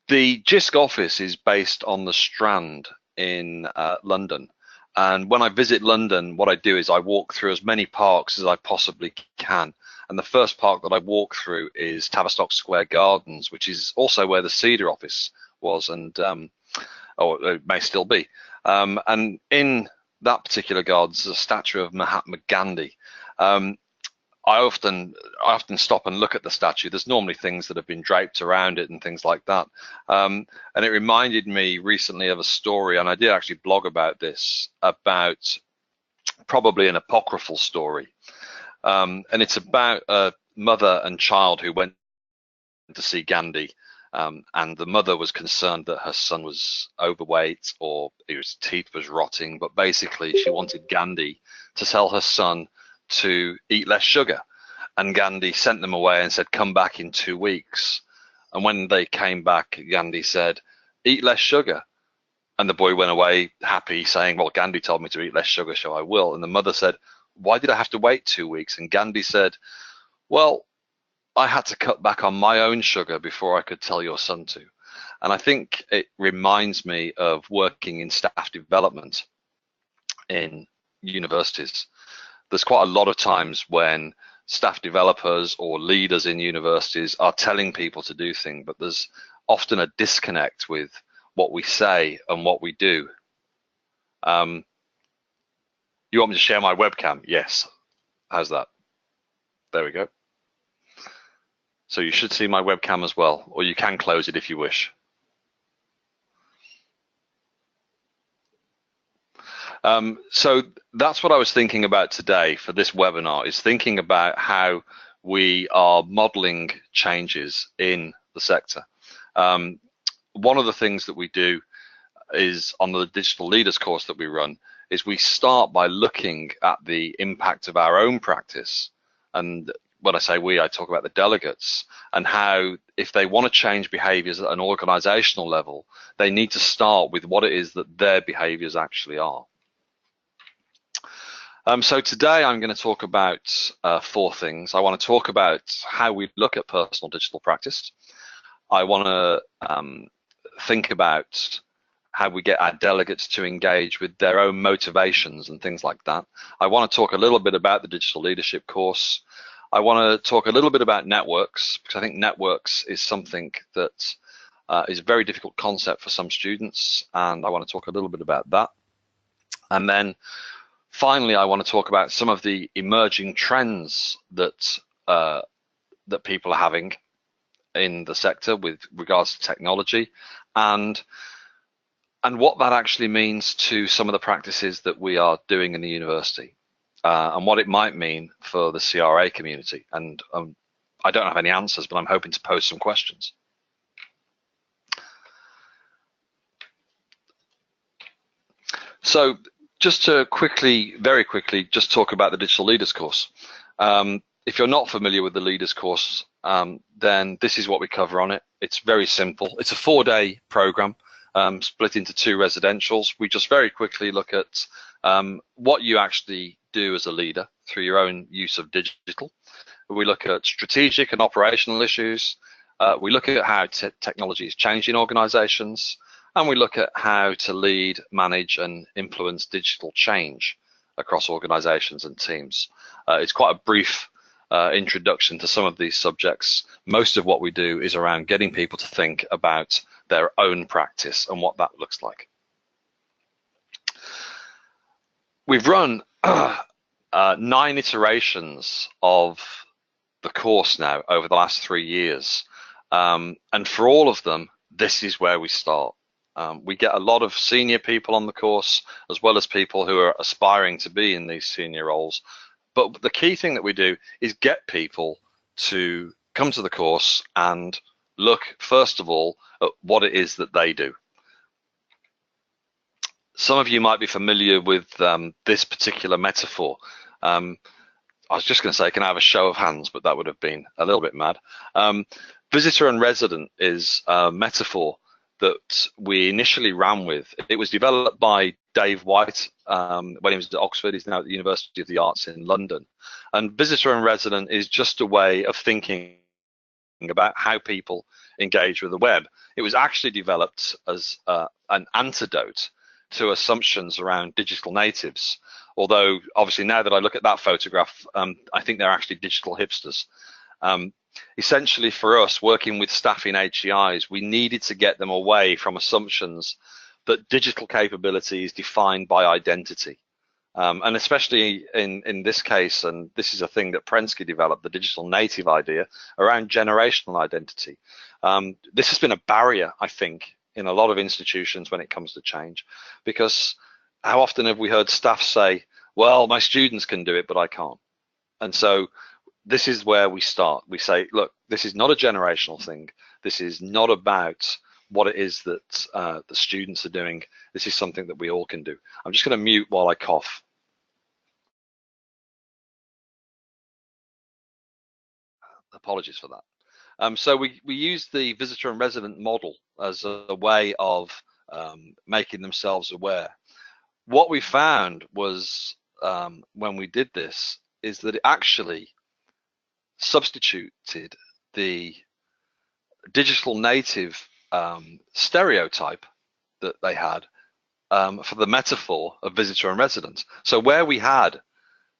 The JISC office is based on the Strand in London. And when I visit London, what I do is I walk through as many parks as I possibly can. And the first park that I walk through is Tavistock Square Gardens, which is also where the Cedar office was, and or it may still be. And in that particular garden, there's a statue of Mahatma Gandhi. I often stop and look at the statue. There's normally things that have been draped around it and things like that. And it reminded me recently of a story, and I did actually blog about this, about probably an apocryphal story. And it's about a mother and child who went to see Gandhi. And the mother was concerned that her son was overweight or his teeth was rotting, but basically she wanted Gandhi to tell her son to eat less sugar. And Gandhi sent them away and said, come back in 2 weeks. And when they came back, Gandhi said, eat less sugar. And the boy went away happy, saying, well, Gandhi told me to eat less sugar, so I will. And the mother said, why did I have to wait 2 weeks? And Gandhi said, well, I had to cut back on my own sugar before I could tell your son to. And I think it reminds me of working in staff development in universities. There's quite a lot of times when staff developers or leaders in universities are telling people to do things, but there's often a disconnect with what we say and what we do. You want me to share my webcam? Yes. How's that? There we go. So you should see my webcam as well, or you can close it if you wish. So that's what I was thinking about today for this webinar, is thinking about how we are modeling changes in the sector. One of the things that we do is on the Digital Leaders course that we run is we start by looking at the impact of our own practice. And when I say we, I talk about the delegates, and how if they want to change behaviors at an organizational level, they need to start with what it is that their behaviors actually are. So today I'm going to talk about 4 things. I want to talk about how we look at personal digital practice. I want to think about how we get our delegates to engage with their own motivations and things like that. I want to talk a little bit about the digital leadership course. I want to talk a little bit about networks, because I think networks is something that is a very difficult concept for some students, and I want to talk a little bit about that. And then finally, I want to talk about some of the emerging trends that that people are having in the sector with regards to technology, and what that actually means to some of the practices that we are doing in the university, and what it might mean for the CRA community. And I don't have any answers, but I'm hoping to pose some questions. So just to very quickly, just talk about the Digital Leaders course. If you're not familiar with the Leaders course, then this is what we cover on it. It's very simple. It's a 4-day program split into 2 residentials. We just very quickly look at what you actually do as a leader through your own use of digital. We look at strategic and operational issues. We look at how technology is changing organizations. And we look at how to lead, manage, and influence digital change across organizations and teams. It's quite a brief introduction to some of these subjects. Most of what we do is around getting people to think about their own practice and what that looks like. We've run 9 iterations of the course now over the last 3 years. And for all of them, this is where we start. We get a lot of senior people on the course, as well as people who are aspiring to be in these senior roles. But the key thing that we do is get people to come to the course and look, first of all, at what it is that they do. Some of you might be familiar with this particular metaphor. I was just going to say, can I have a show of hands? But that would have been a little bit mad. Visitor and resident is a metaphor that we initially ran with. It was developed by Dave White when he was at Oxford. He's now at the University of the Arts in London. And visitor and resident is just a way of thinking about how people engage with the web. It was actually developed as an antidote to assumptions around digital natives. Although obviously now that I look at that photograph, I think they're actually digital hipsters. Essentially for us, working with staff in HEIs, we needed to get them away from assumptions that digital capability is defined by identity. And especially in this case, and this is a thing that Prensky developed, the digital native idea around generational identity. This has been a barrier, I think, in a lot of institutions when it comes to change, because how often have we heard staff say, well, my students can do it, but I can't. And so this is where we start. We say, look, this is not a generational thing. This is not about what it is that the students are doing. This is something that we all can do. I'm just going to mute while I cough. Apologies for that. So we use the visitor and resident model as a way of making themselves aware. What we found was when we did this is that it actually substituted the digital native stereotype that they had for the metaphor of visitor and resident. So where we had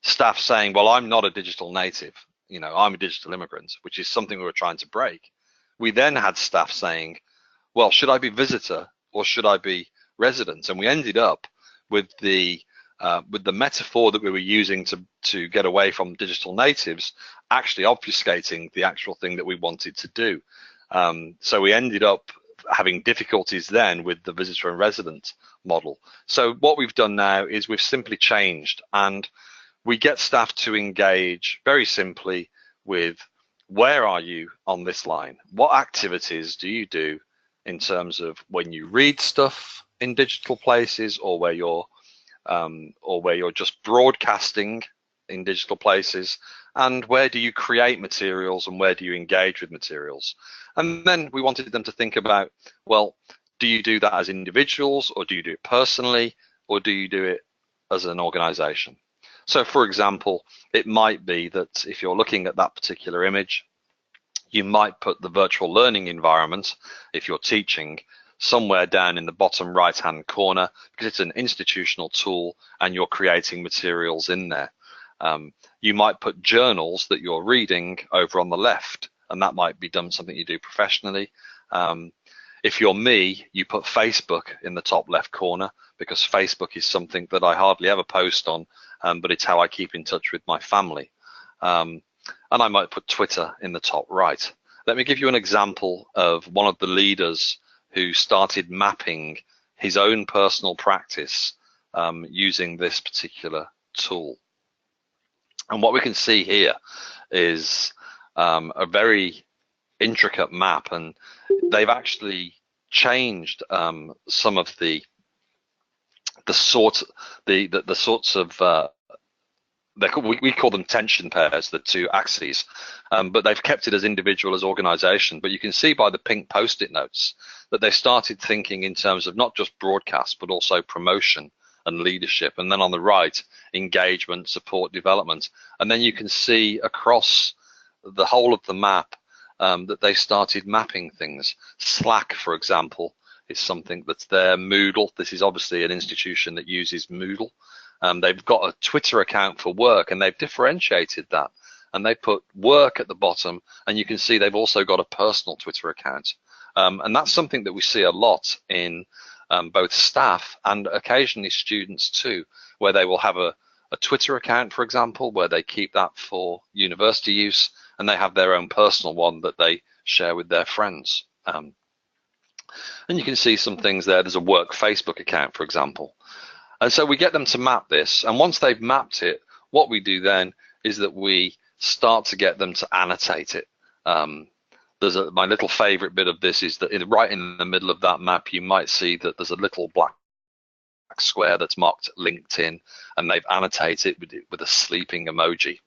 staff saying, well, I'm not a digital native, you know, I'm a digital immigrant, which is something we were trying to break. We then had staff saying, well, should I be visitor or should I be resident? And we ended up with the metaphor that we were using to get away from digital natives actually obfuscating the actual thing that we wanted to do. So we ended up having difficulties then with the visitor and resident model. So what we've done now is we've simply changed, and we get staff to engage very simply with, where are you on this line? What activities do you do in terms of when you read stuff in digital places, or where you're just broadcasting in digital places, and where do you create materials and where do you engage with materials? And then we wanted them to think about, well, do you do that as individuals, or do you do it personally, or do you do it as an organization? So for example, it might be that if you're looking at that particular image, you might put the virtual learning environment, if you're teaching, somewhere down in the bottom right hand corner, because it's an institutional tool and you're creating materials in there. You might put journals that you're reading over on the left, and that might be something you do professionally. If you're me, you put Facebook in the top left corner, because Facebook is something that I hardly ever post on, but it's how I keep in touch with my family. And I might put Twitter in the top right. Let me give you an example of one of the leaders who started mapping his own personal practice using this particular tool. And what we can see here is a very intricate map, and they've actually changed some of the sorts of we call them tension pairs, the two axes, but they've kept it as individual as organization. But you can see by the pink post-it notes that they started thinking in terms of not just broadcast, but also promotion and leadership. And then on the right, engagement, support, development. And then you can see across the whole of the map that they started mapping things. Slack, for example, is something that's there. Moodle, this is obviously an institution that uses Moodle. They've got a Twitter account for work, and they've differentiated that. And they put work at the bottom, and you can see they've also got a personal Twitter account. And that's something that we see a lot in both staff and occasionally students too, where they will have a Twitter account, for example, where they keep that for university use, and they have their own personal one that they share with their friends. And you can see some things there. There's a work Facebook account, for example. And so we get them to map this, and once they've mapped it, what we do then is that we start to get them to annotate it. My little favorite bit of this is that right in the middle of that map, you might see that there's a little black square that's marked LinkedIn, and they've annotated it with a sleeping emoji.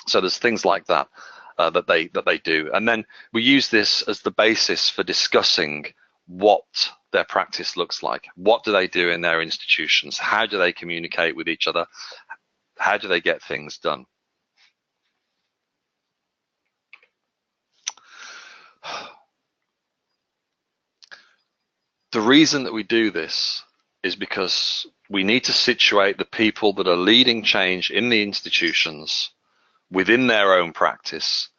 So there's things like that that they do, and then we use this as the basis for discussing what their practice looks like. What do they do in their institutions? How do they communicate with each other? How do they get things done? The reason that we do this is because we need to situate the people that are leading change in the institutions within their own practice,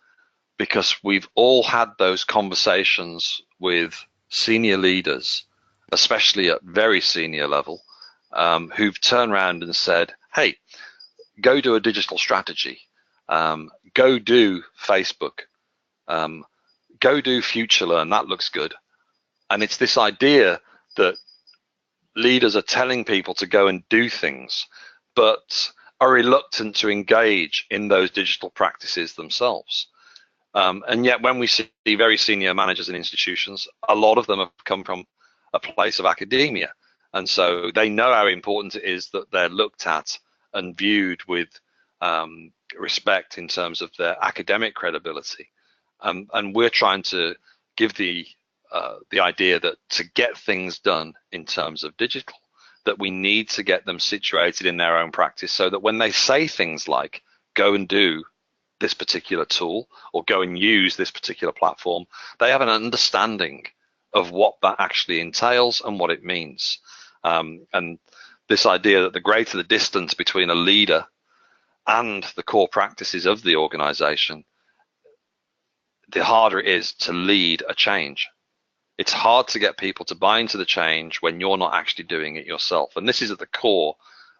because we've all had those conversations with senior leaders, especially at very senior level, who've turned around and said, hey, go do a digital strategy, go do Facebook, go do FutureLearn, that looks good. And it's this idea that leaders are telling people to go and do things, but are reluctant to engage in those digital practices themselves. And yet when we see very senior managers in institutions, a lot of them have come from a place of academia. And so they know how important it is that they're looked at and viewed with respect in terms of their academic credibility. And we're trying to give the idea that to get things done in terms of digital, that we need to get them situated in their own practice, so that when they say things like go and do this particular tool or go and use this particular platform, they have an understanding of what that actually entails and what it means. And this idea that the greater the distance between a leader and the core practices of the organization, the harder it is to lead a change. It's hard to get people to buy into the change when you're not actually doing it yourself. And this is at the core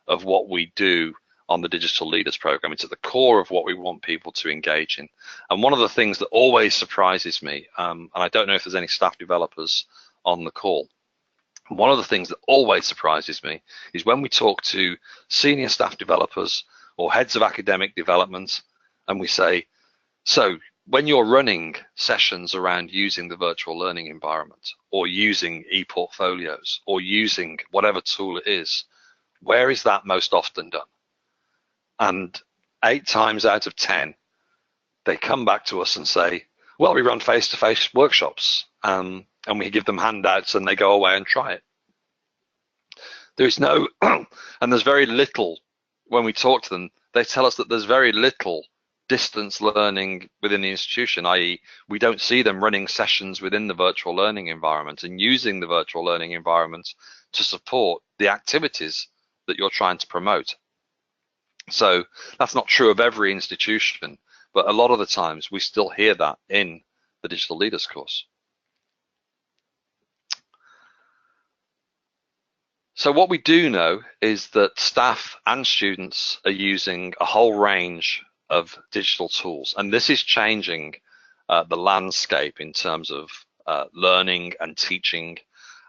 of what we do on the Digital Leaders Program. It's at the core of what we want people to engage in. And one of the things that always surprises me, and I don't know if there's any staff developers on the call, one of the things that always surprises me is when we talk to senior staff developers or heads of academic development, and we say, so when you're running sessions around using the virtual learning environment or using e-portfolios or using whatever tool it is, where is that most often done? And 8 times out of 10, they come back to us and say, well, we run face-to-face workshops, and we give them handouts and they go away and try it. There's no, and there's very little, when we talk to them, they tell us that there's very little distance learning within the institution, i.e. we don't see them running sessions within the virtual learning environment and using the virtual learning environment to support the activities that you're trying to promote. So that's not true of every institution, but a lot of the times we still hear that in the Digital Leaders course. So what we do know is that staff and students are using a whole range of digital tools, and this is changing the landscape in terms of learning and teaching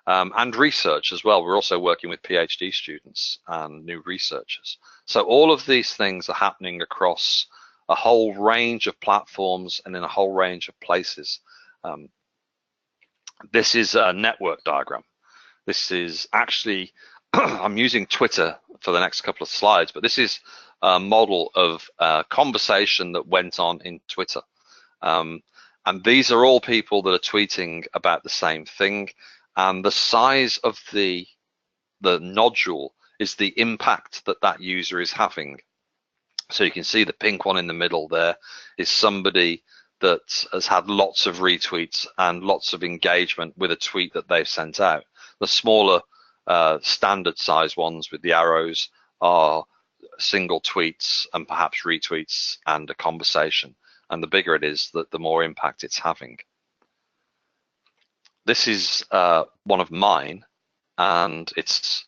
and research as well. We're also working with PhD students and new researchers. So all of these things are happening across a whole range of platforms and in a whole range of places. This is a network diagram. This is actually, I'm using Twitter for the next couple of slides, but this is a model of a conversation that went on in Twitter. And these are all people that are tweeting about the same thing. And the size of the nodule is the impact that that user is having. So you can see the pink one in the middle there is somebody that has had lots of retweets and lots of engagement with a tweet that they've sent out. The smaller standard size ones with the arrows are single tweets and perhaps retweets and a conversation. And the bigger it is, the more impact it's having. This is one of mine, and it's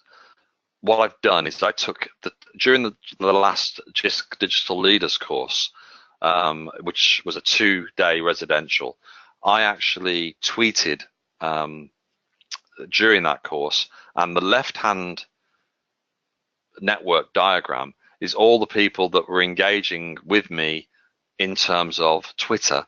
what I've done is I took during the last JISC Digital Leaders course, which was a 2-day residential. I actually tweeted during that course, and the left-hand network diagram is all the people that were engaging with me in terms of Twitter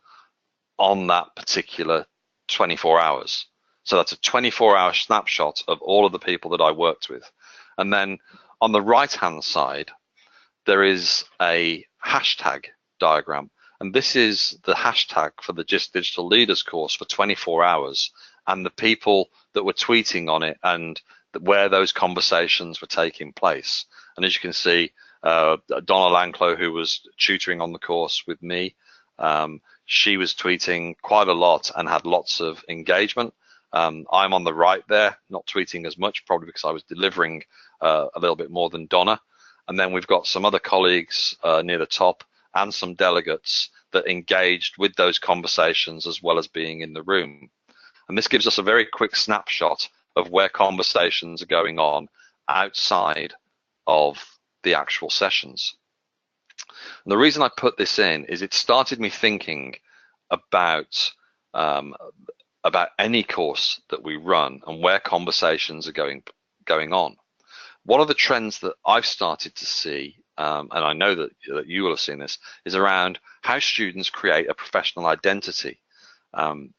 on that particular 24 hours. So that's a 24-hour snapshot of all of the people that I worked with. And then on the right-hand side, there is a hashtag diagram. And this is the hashtag for the JISC Digital Leaders course for 24 hours and the people that were tweeting on it and where those conversations were taking place. And as you can see, Donna Lanclo, who was tutoring on the course with me, she was tweeting quite a lot and had lots of engagement. I'm on the right there, not tweeting as much, probably because I was delivering a little bit more than Donna. And then we've got some other colleagues near the top and some delegates that engaged with those conversations as well as being in the room. And this gives us a very quick snapshot of where conversations are going on outside of the actual sessions. And the reason I put this in is it started me thinking about any course that we run and where conversations are going on. One of the trends that I've started to see, and I know that you will have seen this, is around how students create a professional identity. And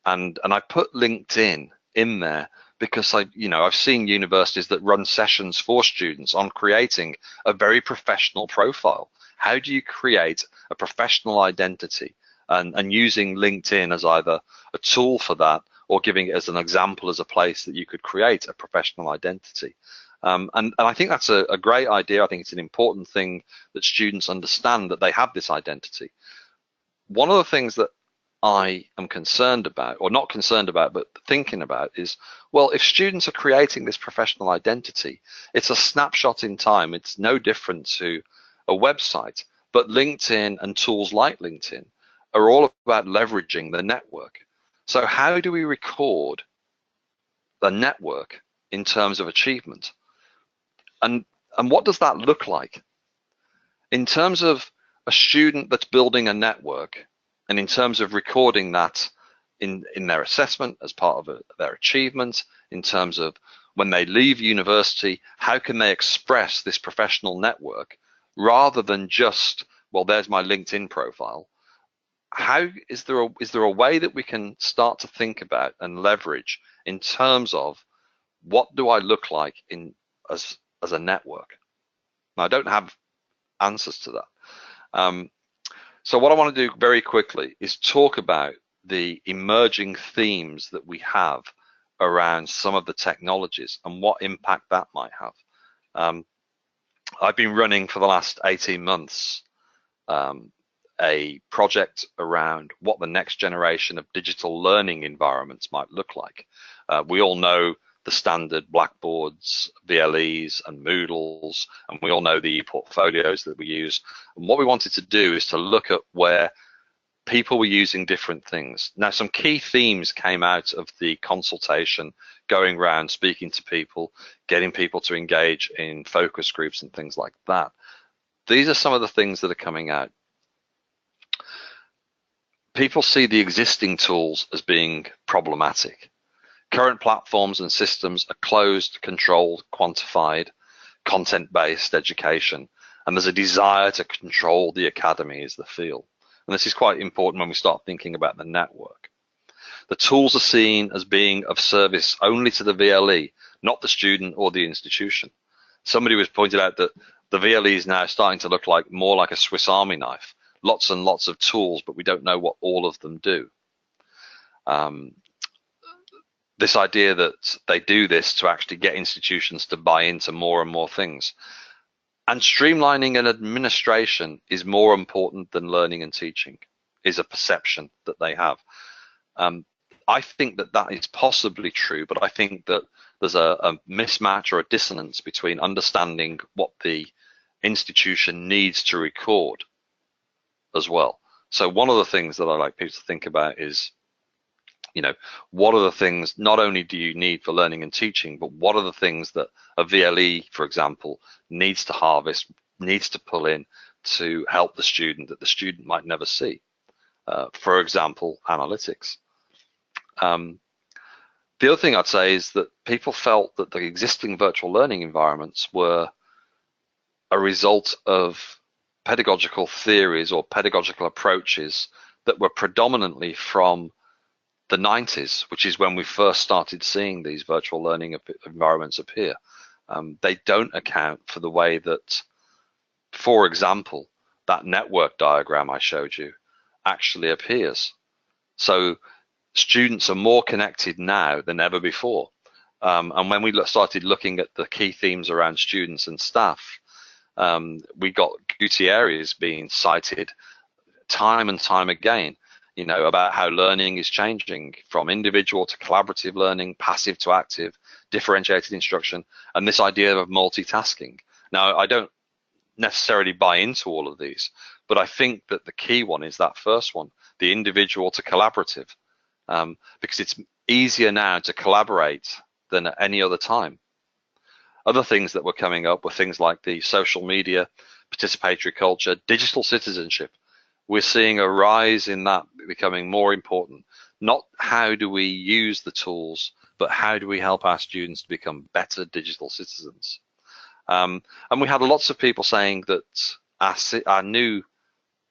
I put LinkedIn in there because I've seen universities that run sessions for students on creating a very professional profile. How do you create a professional identity? And using LinkedIn as either a tool for that or giving it as an example as a place that you could create a professional identity. And I think that's a great idea. I think it's an important thing that students understand that they have this identity. One of the things that I am concerned about, or not concerned about, but thinking about is, well, if students are creating this professional identity, it's a snapshot in time. It's no different to a website, but LinkedIn and tools like LinkedIn are all about leveraging the network. So how do we record the network in terms of achievement? And what does that look like? In terms of a student that's building a network, and in terms of recording that in their assessment as part of their achievement, in terms of when they leave university, how can they express this professional network rather than just, well, there's my LinkedIn profile? How is there a way that we can start to think about and leverage in terms of what do I look like as a network? Now, I don't have answers to that. So what I want to do very quickly is talk about the emerging themes that we have around some of the technologies and what impact that might have. I've been running for the last 18 months a project around what the next generation of digital learning environments might look like. We all know the standard Blackboards, VLEs, and Moodles, and we all know the portfolios that we use. And what we wanted to do is to look at where people were using different things. Now, some key themes came out of the consultation, going around, speaking to people, getting people to engage in focus groups and things like that. These are some of the things that are coming out. People see the existing tools as being problematic. Current platforms and systems are closed, controlled, quantified, content-based education, and there's a desire to control the academy as the field. And this is quite important when we start thinking about the network. The tools are seen as being of service only to the VLE, not the student or the institution. Somebody was pointed out that the VLE is now starting to look like more like a Swiss Army knife. Lots and lots of tools, but we don't know what all of them do. This idea that they do this to actually get institutions to buy into more and more things. And streamlining an administration is more important than learning and teaching, is a perception that they have. I think that that is possibly true, but I think that there's a mismatch or a dissonance between understanding what the institution needs to record as well. So one of the things that I like people to think about is, what are the things not only do you need for learning and teaching, but what are the things that a VLE, for example, needs to harvest, needs to pull in to help the student that the student might never see. For example, analytics. The other thing I'd say is that people felt that the existing virtual learning environments were a result of pedagogical theories or pedagogical approaches that were predominantly from the 90s, which is when we first started seeing these virtual learning environments appear. They don't account for the way that, for example, that network diagram I showed you actually appears. So students are more connected now than ever before. And when we started looking at the key themes around students and staff, we got Gutierrez being cited time and time again. about how learning is changing from individual to collaborative learning, passive to active, differentiated instruction, and this idea of multitasking. Now, I don't necessarily buy into all of these, but I think that the key one is that first one, the individual to collaborative, because it's easier now to collaborate than at any other time. Other things that were coming up were things like the social media, participatory culture, digital citizenship. We're seeing a rise in that becoming more important. Not how do we use the tools, but how do we help our students to become better digital citizens? And we had lots of people saying that our new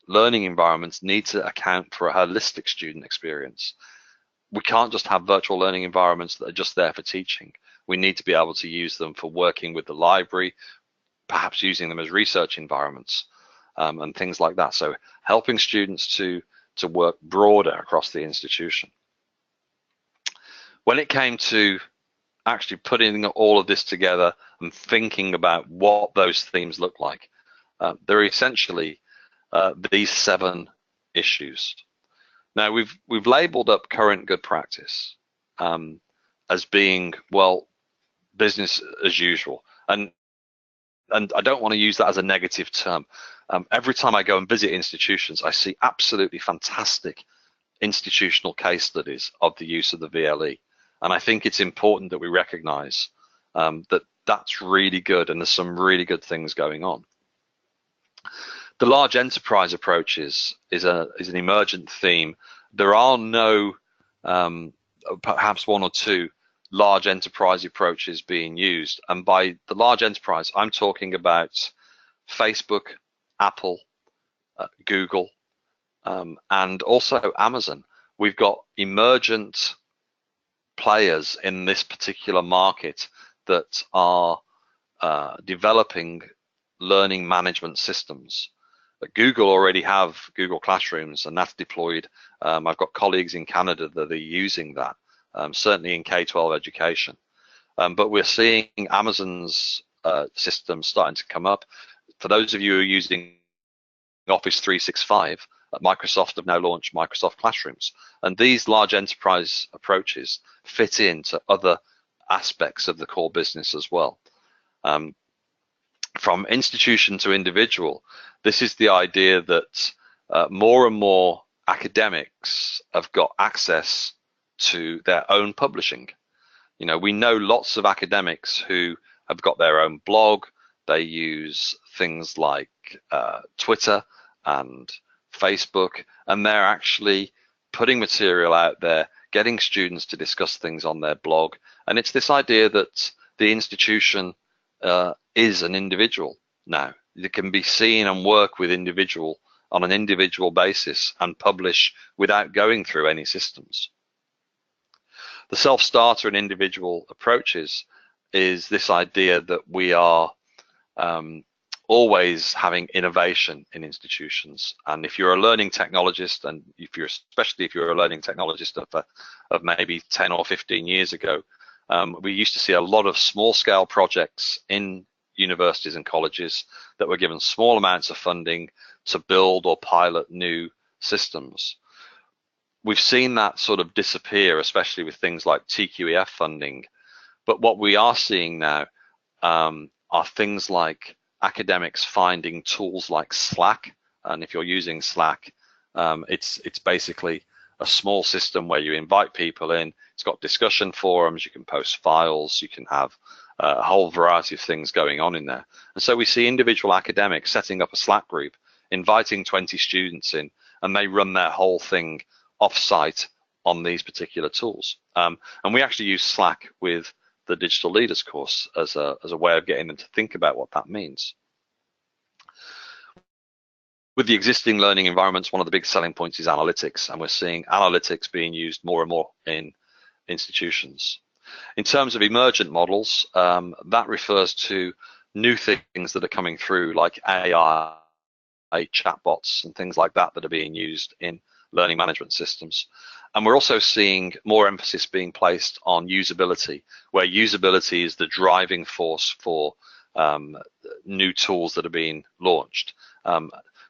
learning environments need to account for a holistic student experience. We can't just have virtual learning environments that are just there for teaching. We need to be able to use them for working with the library, perhaps using them as research environments, and things like that. So helping students to work broader across the institution. When it came to actually putting all of this together and thinking about what those themes look like, there are essentially these 7 issues. Now we've labeled up current good practice as being, well, business as usual, and I don't want to use that as a negative term. Every time I go and visit institutions, I see absolutely fantastic institutional case studies of the use of the VLE, and I think it's important that we recognize that that's really good, and there's some really good things going on. The large enterprise approach is an emergent theme. There are no, perhaps 1 or 2 large enterprise approaches being used, and by the large enterprise, I'm talking about Facebook, Apple, Google, and also Amazon. We've got emergent players in this particular market that are developing learning management systems. Google already have Google Classrooms, and that's deployed. I've got colleagues in Canada that are using that, certainly in K-12 education. But we're seeing Amazon's systems starting to come up. For those of you who are using Office 365, Microsoft have now launched Microsoft Classrooms. And these large enterprise approaches fit into other aspects of the core business as well. From institution to individual, this is the idea that more and more academics have got access to their own publishing. We know lots of academics who have got their own blog. They use things like Twitter and Facebook, and they're actually putting material out there, getting students to discuss things on their blog. And it's this idea that the institution is an individual now. It can be seen and work with individual on an individual basis and publish without going through any systems. The self-starter and individual approaches is this idea that we are always having innovation in institutions. And if you're a learning technologist, and especially if you're a learning technologist of maybe 10 or 15 years ago, we used to see a lot of small-scale projects in universities and colleges that were given small amounts of funding to build or pilot new systems. We've seen that sort of disappear, especially with things like TQEF funding. But what we are seeing now are things like academics finding tools like Slack. And if you're using Slack, it's basically a small system where you invite people in. It's got discussion forums, you can post files, you can have a whole variety of things going on in there. And so we see individual academics setting up a Slack group, inviting 20 students in, and they run their whole thing off-site on these particular tools. And we actually use Slack with the Digital Leaders course as a way of getting them to think about what that means. With the existing learning environments, one of the big selling points is analytics, and we're seeing analytics being used more and more in institutions. In terms of emergent models, that refers to new things that are coming through, like AI, chatbots, and things like that that are being used in learning management systems. And we're also seeing more emphasis being placed on usability, where usability is the driving force for new tools that are being launched.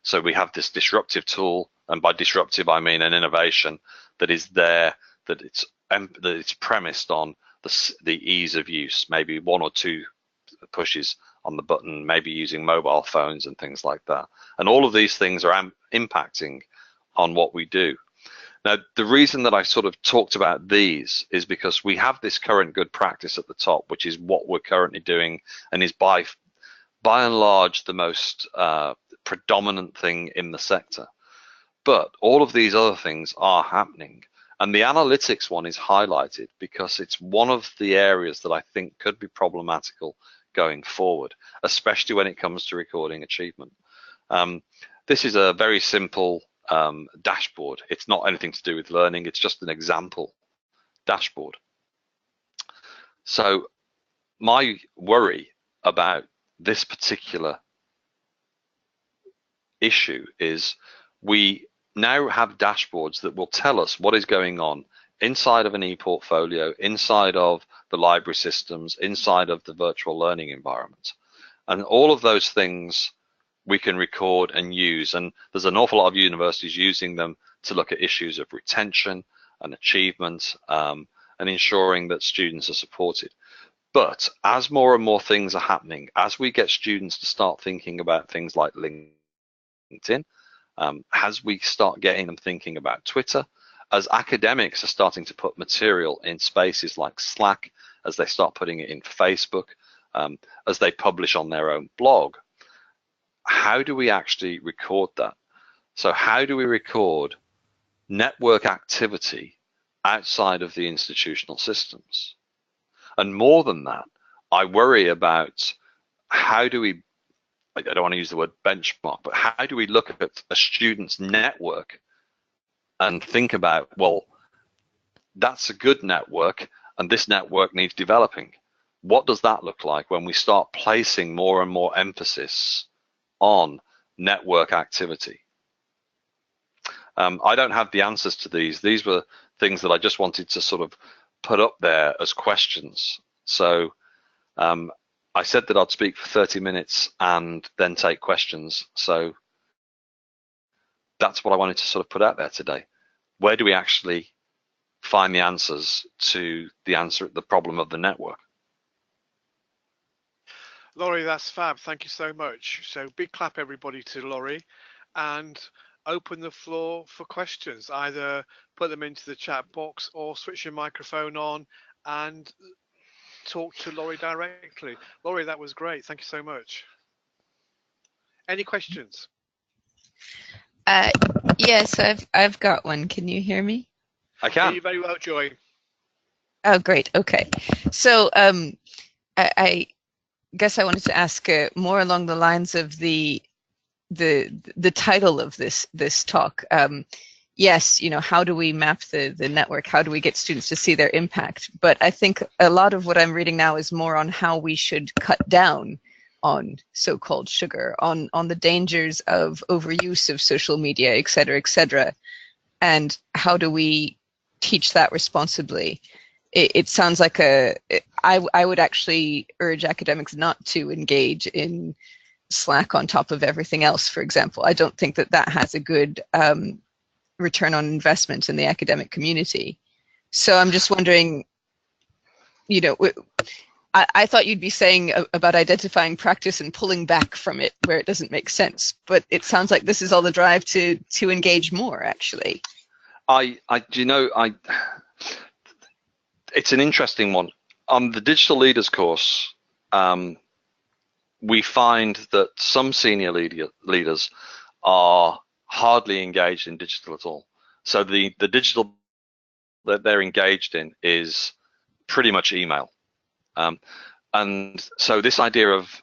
So we have this disruptive tool and by disruptive I mean an innovation that is there, that it's premised on the ease of use, maybe 1 or 2 pushes on the button, maybe using mobile phones and things like that. And all of these things are impacting on what we do. Now, the reason that I sort of talked about these is because we have this current good practice at the top, which is what we're currently doing and is by and large the most predominant thing in the sector. But all of these other things are happening. And the analytics one is highlighted because it's one of the areas that I think could be problematical going forward, especially when it comes to recording achievement. This is a very simple dashboard. It's not anything to do with learning. It's just an example dashboard. So my worry about this particular issue is we now have dashboards that will tell us what is going on inside of an e-portfolio, inside of the library systems, inside of the virtual learning environment. And all of those things we can record and use. And there's an awful lot of universities using them to look at issues of retention and achievement and ensuring that students are supported. But as more and more things are happening, as we get students to start thinking about things like LinkedIn, as we start getting them thinking about Twitter, as academics are starting to put material in spaces like Slack, as they start putting it in Facebook, as they publish on their own blog, how do we actually record that? So how do we record network activity outside of the institutional systems? And more than that, I worry about how do we, I don't want to use the word benchmark, but how do we look at a student's network and think about, well, that's a good network and this network needs developing. What does that look like when we start placing more and more emphasis on network activity? I don't have the answers to these. These were things that I just wanted to sort of put up there as questions. So I said that I'd speak for 30 minutes and then take questions. So that's what I wanted to sort of put out there today. Where do we actually find the answers to the problem of the network? Laurie, that's fab. Thank you so much. So big clap everybody to Laurie, and open the floor for questions. Either put them into the chat box or switch your microphone on and talk to Laurie directly. Laurie, that was great. Thank you so much. Any questions? Yes, I've got one. Can you hear me? I can. Hear you very well, Joy. Oh, great. Okay. So I guess I wanted to ask more along the lines of the title of this talk. Yes, you know, how do we map the network? How do we get students to see their impact? But I think a lot of what I'm reading now is more on how we should cut down on so-called sugar, on the dangers of overuse of social media, et cetera, and how do we teach that responsibly? It sounds like I would actually urge academics not to engage in Slack on top of everything else, for example. I don't think that has a good return on investment in the academic community. So I'm just wondering, you know, I thought you'd be saying about identifying practice and pulling back from it where it doesn't make sense, but it sounds like this is all the drive to engage more, actually. It's an interesting one. On the Digital Leaders course, we find that some senior leaders are hardly engaged in digital at all. So the digital that they're engaged in is pretty much email. And so this idea of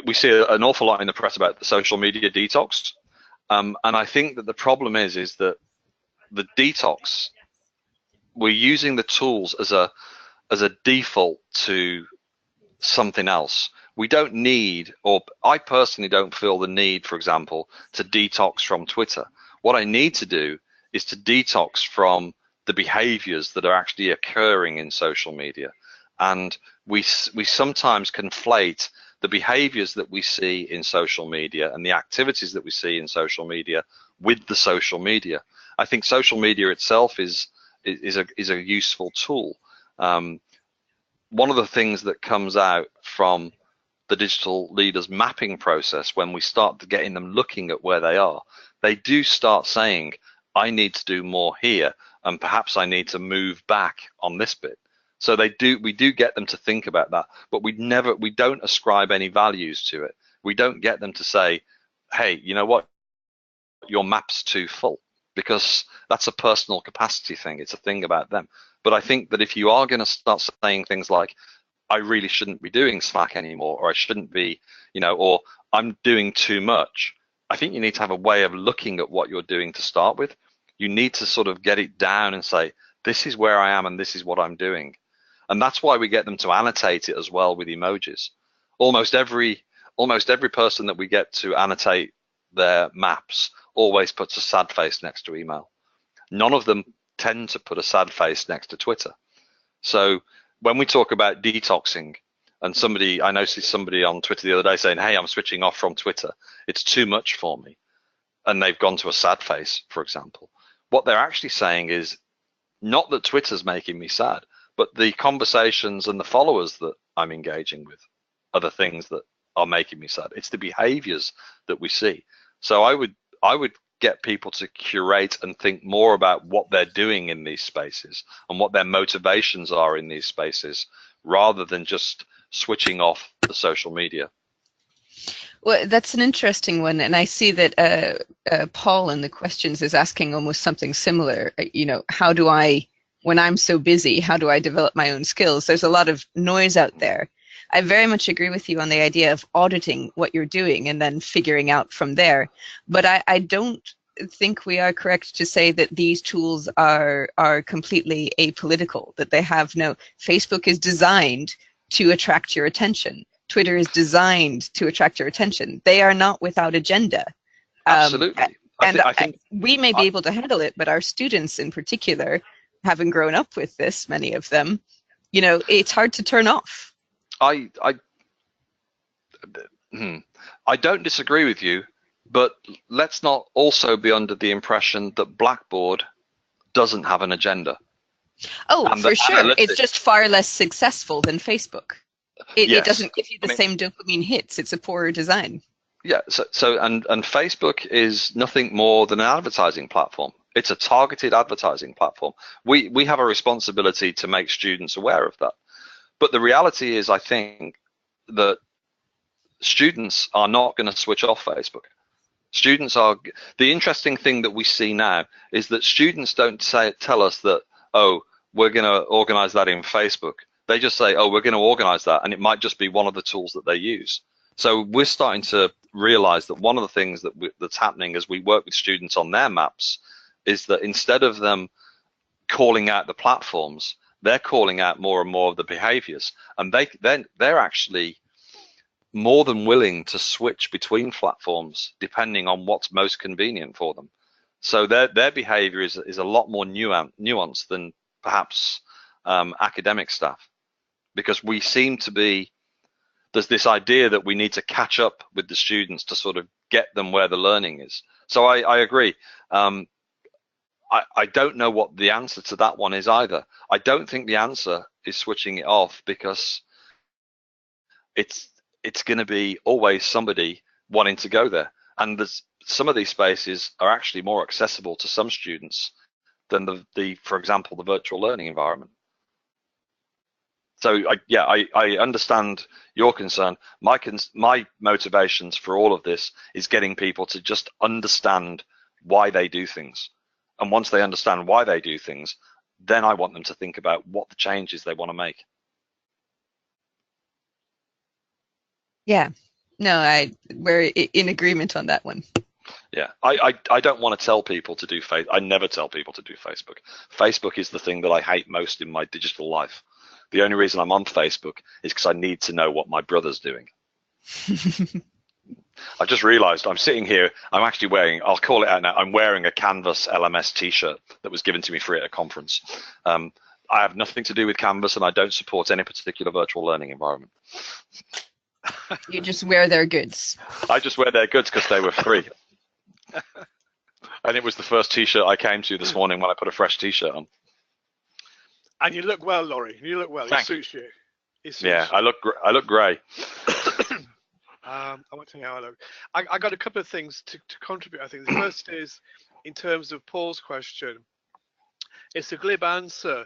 we see an awful lot in the press about the social media detox. And I think that the problem is that the detox, we're using the tools as a default to something else. We don't need, or I personally don't feel the need, for example, to detox from Twitter. What I need to do is to detox from the behaviors that are actually occurring in social media. And we sometimes conflate the behaviors that we see in social media and the activities that we see in social media with the social media. I think social media itself is a useful tool. One of the things that comes out from the digital leaders mapping process, when we start getting them looking at where they are, they do start saying, I need to do more here, and perhaps I need to move back on this bit. So we do get them to think about that, but we don't ascribe any values to it. We don't get them to say, hey, you know what, your map's too full, because that's a personal capacity thing. It's a thing about them. But I think that if you are going to start saying things like, I really shouldn't be doing Slack anymore, or I shouldn't be, or I'm doing too much, I think you need to have a way of looking at what you're doing to start with. You need to sort of get it down and say, this is where I am and this is what I'm doing. And that's why we get them to annotate it as well with emojis. Almost every person that we get to annotate their maps always puts a sad face next to email. None of them tend to put a sad face next to Twitter. So when we talk about detoxing, and I noticed somebody on Twitter the other day saying, hey, I'm switching off from Twitter, it's too much for me, and they've gone to a sad face, for example. What they're actually saying is not that Twitter's making me sad, but the conversations and the followers that I'm engaging with are the things that are making me sad. It's the behaviors that we see. So I would get people to curate and think more about what they're doing in these spaces and what their motivations are in these spaces, rather than just switching off the social media. Well, that's an interesting one, and I see that Paul in the questions is asking almost something similar. How do I, when I'm so busy, how do I develop my own skills? There's a lot of noise out there. I very much agree with you on the idea of auditing what you're doing and then figuring out from there. But I don't think we are correct to say that these tools are completely apolitical, that they have no. Facebook is designed to attract your attention. Twitter is designed to attract your attention. They are not without agenda. Absolutely. I think we may be able to handle it, but our students in particular, having grown up with this, many of them, it's hard to turn off. I don't disagree with you, but let's not also be under the impression that Blackboard doesn't have an agenda. Oh, for sure. It's just far less successful than Facebook. It doesn't give you the same dopamine hits. It's a poorer design. Yeah. So and Facebook is nothing more than an advertising platform. It's a targeted advertising platform. We have a responsibility to make students aware of that. But the reality is, I think that students are not going to switch off Facebook. The interesting thing that we see now is that students don't tell us that, oh, we're going to organize that in Facebook. They just say, oh, we're going to organize that, and it might just be one of the tools that they use. So we're starting to realize that one of the things that's happening as we work with students on their maps is that instead of them calling out the platforms, they're calling out more and more of the behaviors, and they're actually more than willing to switch between platforms depending on what's most convenient for them. So their behavior is a lot more nuanced than perhaps academic staff, because we seem to be, there's this idea that we need to catch up with the students to sort of get them where the learning is. So I agree. I don't know what the answer to that one is either. I don't think the answer is switching it off, because it's going to be always somebody wanting to go there. And some of these spaces are actually more accessible to some students than for example, the virtual learning environment. So I understand your concern. My motivations for all of this is getting people to just understand why they do things. And once they understand why they do things, then I want them to think about what the changes they want to make. Yeah, no, we're in agreement on that one. Yeah, I don't want to tell people to do I never tell people to do Facebook. Facebook is the thing that I hate most in my digital life. The only reason I'm on Facebook is because I need to know what my brother's doing. I just realized I'm sitting here, I'm actually wearing, I'll call it out now, I'm wearing a Canvas LMS t-shirt that was given to me free at a conference. I have nothing to do with Canvas, and I don't support any particular virtual learning environment. You just wear their goods. I just wear their goods because they were free. And it was the first T-shirt I came to this morning when I put a fresh T-shirt on. And you look well, Laurie. You look well. Thank It suits you. It suits Yeah, you. I look grey. I won't tell you how I look. I got a couple of things to contribute. I think the first is, in terms of Paul's question, it's a glib answer.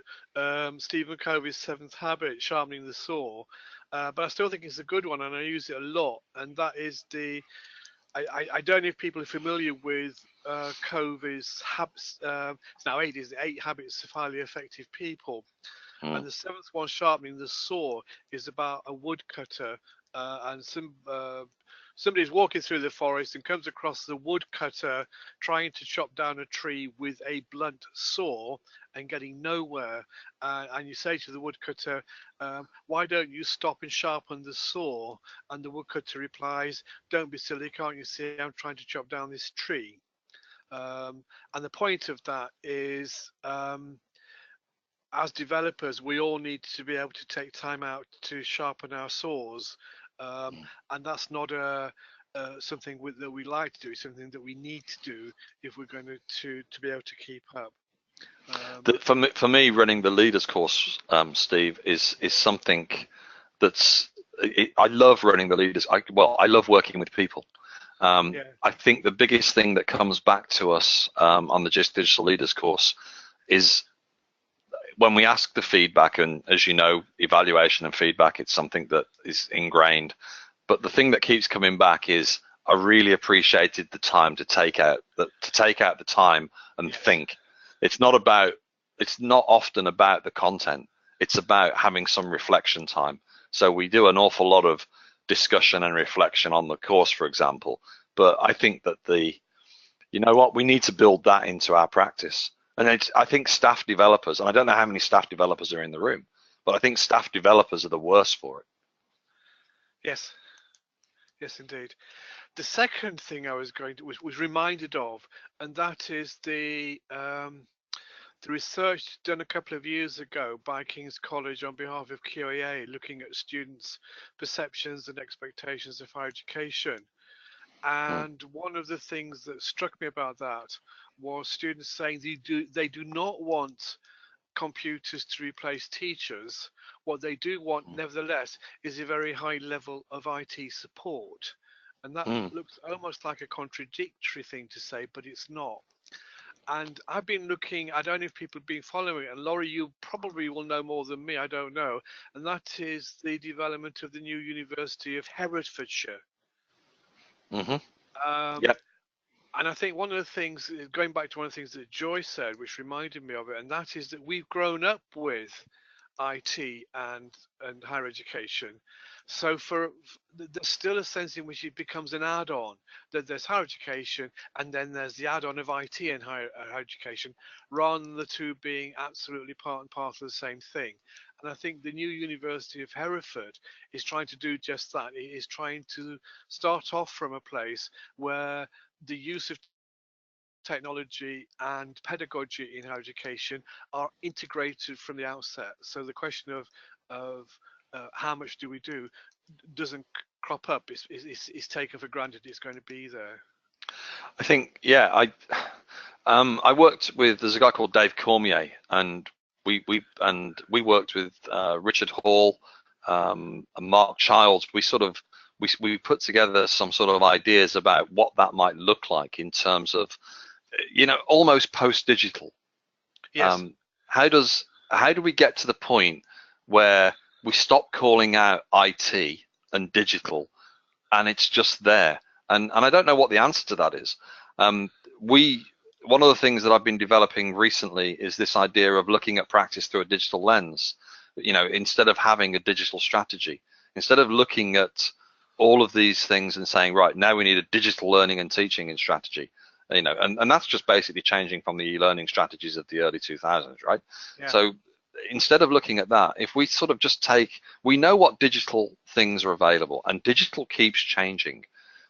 Stephen Covey's Seventh Habit, sharpening the saw, but I still think it's a good one, and I use it a lot. And that is I don't know if people are familiar with Covey's habits. It's now 8 habits of highly effective people. And the seventh one, sharpening the saw, is about a woodcutter and somebody's walking through the forest and comes across the woodcutter trying to chop down a tree with a blunt saw and getting nowhere. And you say to the woodcutter, why don't you stop and sharpen the saw? And the woodcutter replies, don't be silly, can't you see I'm trying to chop down this tree? And the point of that is, as developers, we all need to be able to take time out to sharpen our saws, and that's not something that we like to do. It's something that we need to do if we're going to be able to keep up. For me, running the leaders course, Steve, is something that's. I love running the leaders. I love working with people. I think the biggest thing that comes back to us on the Digital Leaders course is when we ask the feedback, and as you know, evaluation and feedback, it's something that is ingrained. But the thing that keeps coming back is, I really appreciated the time to take out the time and think. It's not often about the content. It's about having some reflection time. So we do an awful lot of discussion and reflection on the course, for example. But I think that we need to build that into our practice. And I think staff developers, and I don't know how many staff developers are in the room, but I think staff developers are the worst for it. Yes, indeed. The second thing I was was reminded of, and that is the research done a couple of years ago by King's College on behalf of QAA, looking at students' perceptions and expectations of higher education. And one of the things that struck me about that was students saying they do not want computers to replace teachers. What they do want, nevertheless, is a very high level of IT support. And that looks almost like a contradictory thing to say, but it's not. And I've been looking, I don't know if people have been following it, and Laurie, you probably will know more than me, I don't know, and that is the development of the new University of Herefordshire. And I think one of the things, going back to one of the things that Joy said, which reminded me of it, and that is that we've grown up with IT and higher education. So there's still a sense in which it becomes an add-on, that there's higher education and then there's the add-on of IT and higher education, rather than the two being absolutely part and parcel of the same thing. And I think the new University of Hereford is trying to do just that. It is trying to start off from a place where the use of technology and pedagogy in higher education are integrated from the outset. So the question of how much do we do doesn't crop up. It's taken for granted it's going to be there. I think, I worked with, there's a guy called Dave Cormier, and we worked with Richard Hall and Mark Childs. We put together some sort of ideas about what that might look like in terms of, almost post-digital. Yes. How do we get to the point where we stop calling out IT and digital, and it's just there? And I don't know what the answer to that is. One of the things that I've been developing recently is this idea of looking at practice through a digital lens. Instead of having a digital strategy, instead of looking at all of these things and saying, right, now we need a digital learning and teaching and strategy, and that's just basically changing from the e-learning strategies of the early 2000s, right? Yeah. So instead of looking at that, if we sort of just we know what digital things are available, and digital keeps changing,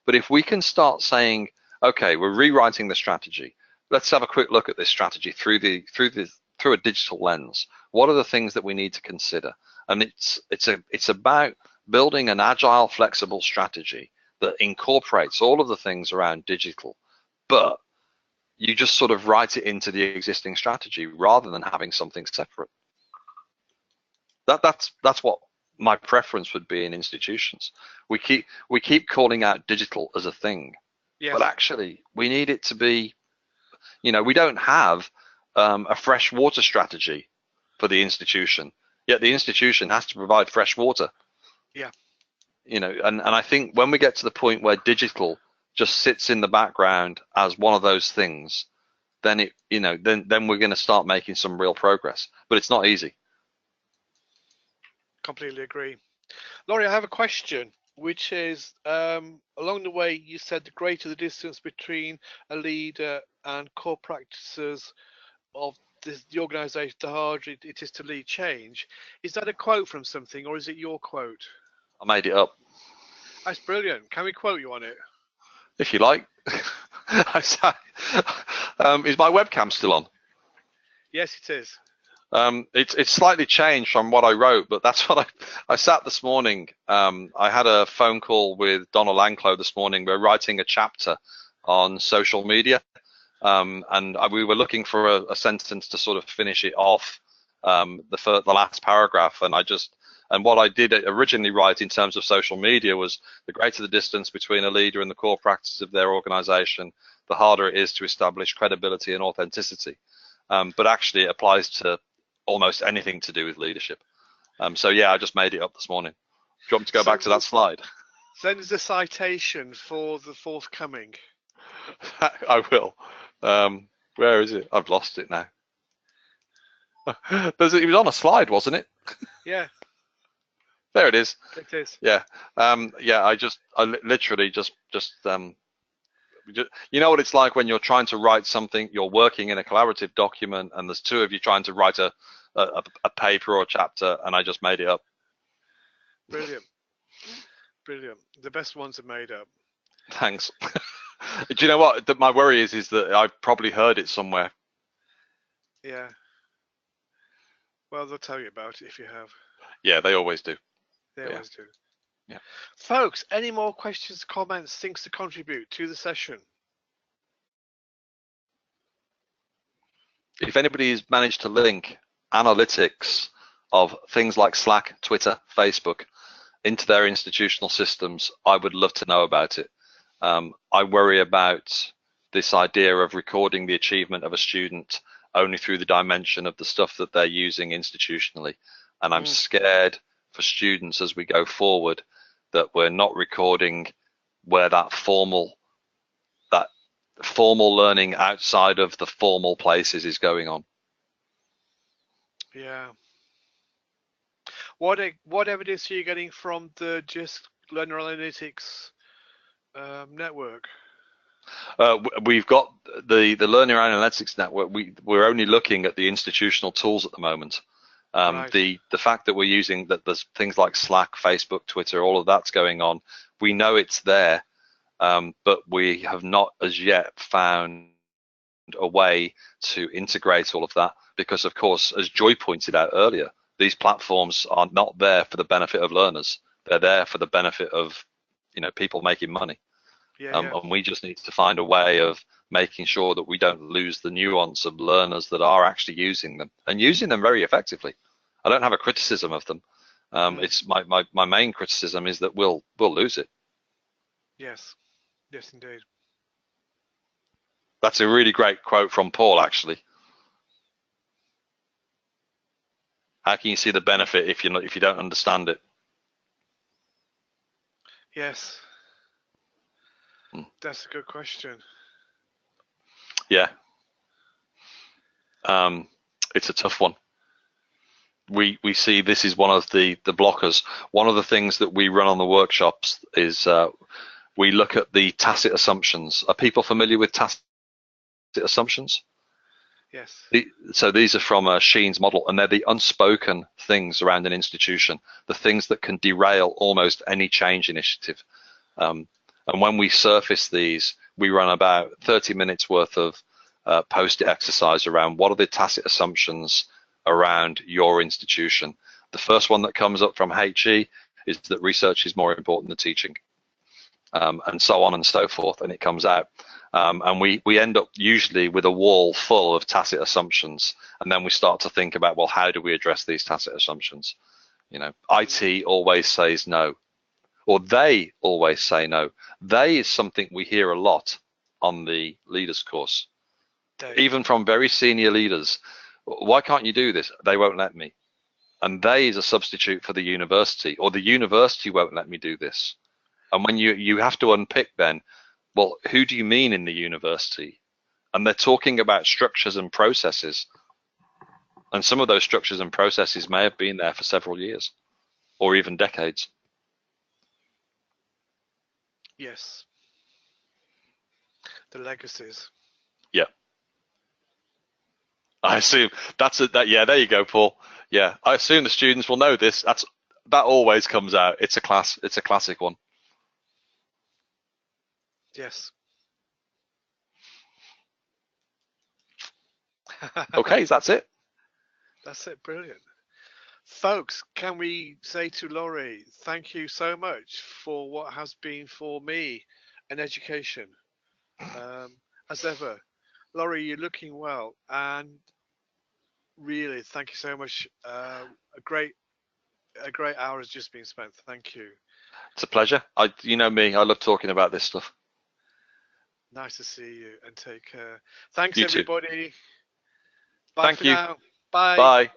but if we can start saying, okay, we're rewriting the strategy, let's have a quick look at this strategy through a digital lens. What are the things that we need to consider? And it's about building an agile, flexible strategy that incorporates all of the things around digital, but you just sort of write it into the existing strategy rather than having something separate. That's what my preference would be in institutions. We keep calling out digital as a thing, yes, but actually we need it to be, we don't have a fresh water strategy for the institution, yet the institution has to provide fresh water. Yeah. And I think when we get to the point where digital just sits in the background as one of those things, then then we're going to start making some real progress. But it's not easy. Completely agree. Laurie, I have a question, which is, along the way, you said the greater the distance between a leader and core practices of the organisation, the harder it is to lead change. Is that a quote from something, or is it your quote? I made it up. That's brilliant. Can we quote you on it? If you like. Is my webcam still on? Yes, it is. It's slightly changed from what I wrote, but that's what I sat this morning. I had a phone call with Donna Lanclow this morning. We're writing a chapter on social media, and we were looking for a sentence to sort of finish it off, the last paragraph, and what I did originally write in terms of social media was the greater the distance between a leader and the core practices of their organization, the harder it is to establish credibility and authenticity. But actually it applies to almost anything to do with leadership. So yeah, I just made it up this morning. Do you want me to go back to that slide? Send us a citation for the forthcoming. I will. Where is it? I've lost it now. It was on a slide, wasn't it? Yeah. There it is. It is. Yeah. Yeah. I literally just you know what it's like when you're trying to write something, you're working in a collaborative document, and there's two of you trying to write a paper or a chapter, and I just made it up. Brilliant. Brilliant. The best ones are made up. Thanks. Do you know what? My worry is that I've probably heard it somewhere. Yeah. Well, they'll tell you about it if you have. Yeah, they always do. They always do. Yeah. Folks, any more questions, comments, things to contribute to the session? If anybody's managed to link analytics of things like Slack, Twitter, Facebook into their institutional systems, I would love to know about it. I worry about this idea of recording the achievement of a student only through the dimension of the stuff that they're using institutionally. And I'm scared for students as we go forward that we're not recording where that formal learning outside of the formal places is going on. Yeah. What evidence are you getting from the GISC Learner Analytics network? We've got the Learner Analytics network. We're only looking at the institutional tools at the moment. Right. The fact that we're using that there's things like Slack, Facebook, Twitter, all of that's going on. We know it's there, but we have not as yet found a way to integrate all of that because, of course, as Joy pointed out earlier, these platforms are not there for the benefit of learners. They're there for the benefit of people making money. Yeah. And we just need to find a way of making sure that we don't lose the nuance of learners that are actually using them and using them very effectively. I don't have a criticism of them. It's my main criticism is that we'll lose it. Yes, indeed. That's a really great quote from Paul, actually. How can you see the benefit if you don't understand it? Yes. That's a good question. Yeah. It's a tough one. We see this is one of the blockers. One of the things that we run on the workshops is we look at the tacit assumptions. Are people familiar with tacit assumptions? Yes. So these are from Sheen's model, and they're the unspoken things around an institution, the things that can derail almost any change initiative. And when we surface these, we run about 30 minutes worth of post-it exercise around what are the tacit assumptions around your institution. The first one that comes up from HE is that research is more important than teaching, and so on and so forth, and it comes out. And we end up usually with a wall full of tacit assumptions, and then we start to think about, well, how do we address these tacit assumptions? You know, IT always says no, or they always say no. They is something we hear a lot on the leaders course, even from very senior leaders. Why can't you do this? They won't let me. And they is a substitute for the university, or the university won't let me do this. And when you have to unpick then, well, who do you mean in the university? And they're talking about structures and processes. And some of those structures and processes may have been there for several years or even decades. Yes. The legacies. Yeah. I assume that's it. Yeah, there you go, Paul. Yeah, I assume the students will know this. That always comes out. It's a classic one. Yes. Okay, that's it. That's it. Brilliant. Folks, can we say to Laurie, thank you so much for what has been for me an education. As ever, Laurie, you're looking well, and really, thank you so much. A great hour has just been spent. Thank you. It's a pleasure. You know me, I love talking about this stuff. Nice to see you, and take care. Thanks, You too. everybody. Bye Thank for you. now. Bye. Bye.